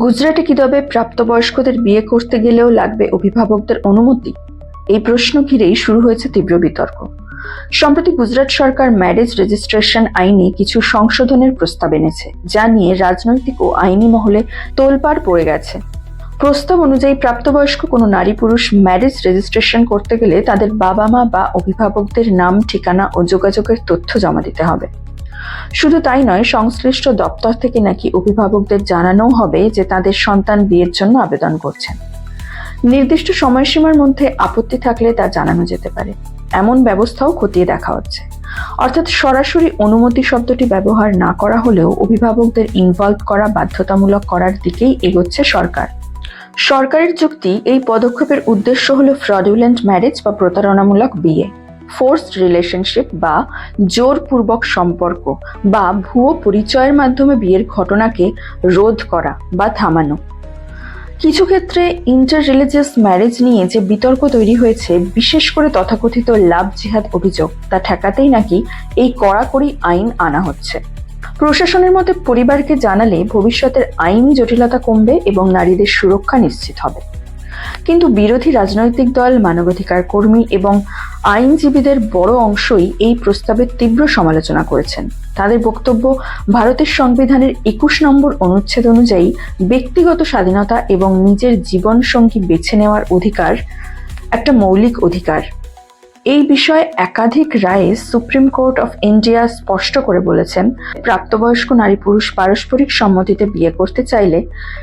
গুজরাটে কি তবে প্রাপ্তবয়স্কদের বিয়ে করতে গেলেও লাগবে অভিভাবকদের অনুমতি? এই প্রশ্ন ঘিরেই শুরু হয়েছে তীব্র বিতর্ক। সম্প্রতি গুজরাট সরকার ম্যারেজ রেজিস্ট্রেশন আইনে কিছু সংশোধনের প্রস্তাব এনেছে, যা নিয়ে রাজনৈতিক ও আইনি মহলে তোলপাড় পড়ে গেছে। প্রস্তাব অনুযায়ী প্রাপ্তবয়স্ক কোনো নারী পুরুষ ম্যারেজ রেজিস্ট্রেশন করতে গেলে তাদের বাবা মা বা অভিভাবকদের নাম, ঠিকানা ও যোগাযোগের তথ্য জমা দিতে হবে। শুধু তাই নয়, সংশ্লিষ্ট দপ্তর থেকে নাকি অভিভাবকদের জানানোও হবে যে তাদের সন্তান বিয়ের জন্য আবেদন করছেন। নির্দিষ্ট সময়সীমার মধ্যে আপত্তি থাকলে তা জানানো যেতে পারে, এমন ব্যবস্থাও খতিয়ে দেখা হচ্ছে। অর্থাৎ সরাসরি অনুমতি শব্দটি ব্যবহার না করা হলেও অভিভাবকদের ইনভলভ করা বাধ্যতামূলক করার দিকেই এগোচ্ছে সরকার। সরকারের যুক্তি, এই পদক্ষেপের উদ্দেশ্য হলো ফ্রডুলেন্ট ম্যারেজ বা প্রতারণামূলক বিয়ে, ফোর্সড রিলেশনশিপ বা জোরপূর্বক সম্পর্ক বা ভুয়ো পরিচয়ের মাধ্যমে বিয়ের ঘটনাকে রোধ করা বা থামানো। কিছু ক্ষেত্রে ইন্টার রিলিজিয়াস ম্যারেজ নিয়ে যে বিতর্ক তৈরি হয়েছে, বিশেষ করে তথাকথিত লাভ জিহাদ অভিযোগ, তা ঠেকাতেই নাকি এই কড়াকড়ি আইন আনা হচ্ছে। প্রশাসনের মতে পরিবারকে জানালে ভবিষ্যতের আইনি জটিলতা কমবে এবং নারীদের সুরক্ষা নিশ্চিত হবে। কিন্তু বিরোধী রাজনৈতিক দল, মানবাধিকার কর্মী এবং আইনজীবীদের বড় অংশই এই প্রস্তাবের তীব্র সমালোচনা করেছেন। তাদের বক্তব্য, ভারতের সংবিধানের 21 নম্বর অনুচ্ছেদ অনুযায়ী ব্যক্তিগত স্বাধীনতা এবং নিজের জীবনসঙ্গী বেছে নেওয়ার অধিকার একটা মৌলিক অধিকার। এই বিষয়ে একাধিক রায়ে সুপ্রিম কোর্ট অফ ইন্ডিয়া স্পষ্ট করে বলেছেন, প্রাপ্তবয়স্ক নারী পুরুষ পারস্পরিক সম্মতিতে বিয়ে করতে চাইলে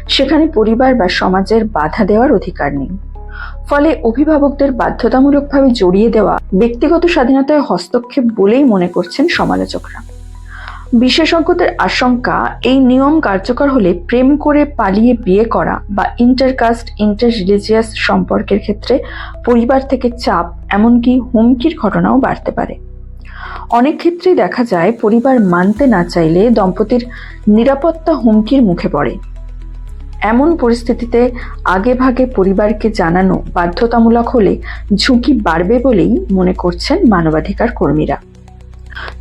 সেখানে পরিবার বা সমাজের বাধা দেওয়ার অধিকার নেই। ফলে অভিভাবকদের বাধ্যতামূলকভাবে জড়িয়ে দেওয়া ব্যক্তিগত স্বাধীনতায় হস্তক্ষেপ বলেই মনে করছেন সমালোচকরা। বিশেষজ্ঞদের আশঙ্কা, এই নিয়ম কার্যকর হলে প্রেম করে পালিয়ে বিয়ে করা বা ইন্টারকাস্ট, ইন্টার রিলিজিয়াস সম্পর্কের ক্ষেত্রে পরিবার থেকে চাপ, এমনকি হুমকির ঘটনাও বাড়তে পারে। অনেক ক্ষেত্রেই দেখা যায়, পরিবার মানতে না চাইলে দম্পতির নিরাপত্তা হুমকির মুখে পড়ে। এমন পরিস্থিতিতে আগেভাগে পরিবারকে জানানো বাধ্যতামূলক হলে ঝুঁকি বাড়বে বলেই মনে করছেন মানবাধিকার কর্মীরা।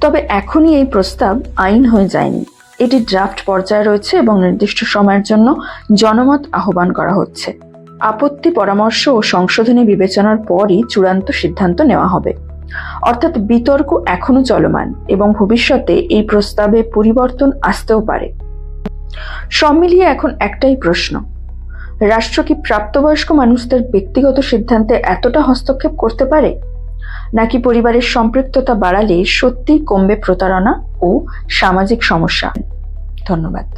তবে এখনই এই প্রস্তাব আইন হয়ে যায়নি, এটি ড্রাফট পর্যায়ে রয়েছে এবং নির্দিষ্ট সময়ের জন্য জনমত আহ্বান করা হচ্ছে। আপত্তি, পরামর্শ ও সংশোধনী বিবেচনার পরই চূড়ান্ত সিদ্ধান্ত নেওয়া হবে। অর্থাৎ বিতর্ক এখনো চলমান এবং ভবিষ্যতে এই প্রস্তাবে পরিবর্তন আসতেও পারে। সব মিলিয়ে এখন একটাই প্রশ্ন, রাষ্ট্র কি প্রাপ্তবয়স্ক মানুষদের ব্যক্তিগত সিদ্ধান্তে এতটা হস্তক্ষেপ করতে পারে, নাকি পরিবারের সম্পৃক্ততা বাড়ালে সত্যিই কমবে প্রতারণা ও সামাজিক সমস্যা? ধন্যবাদ।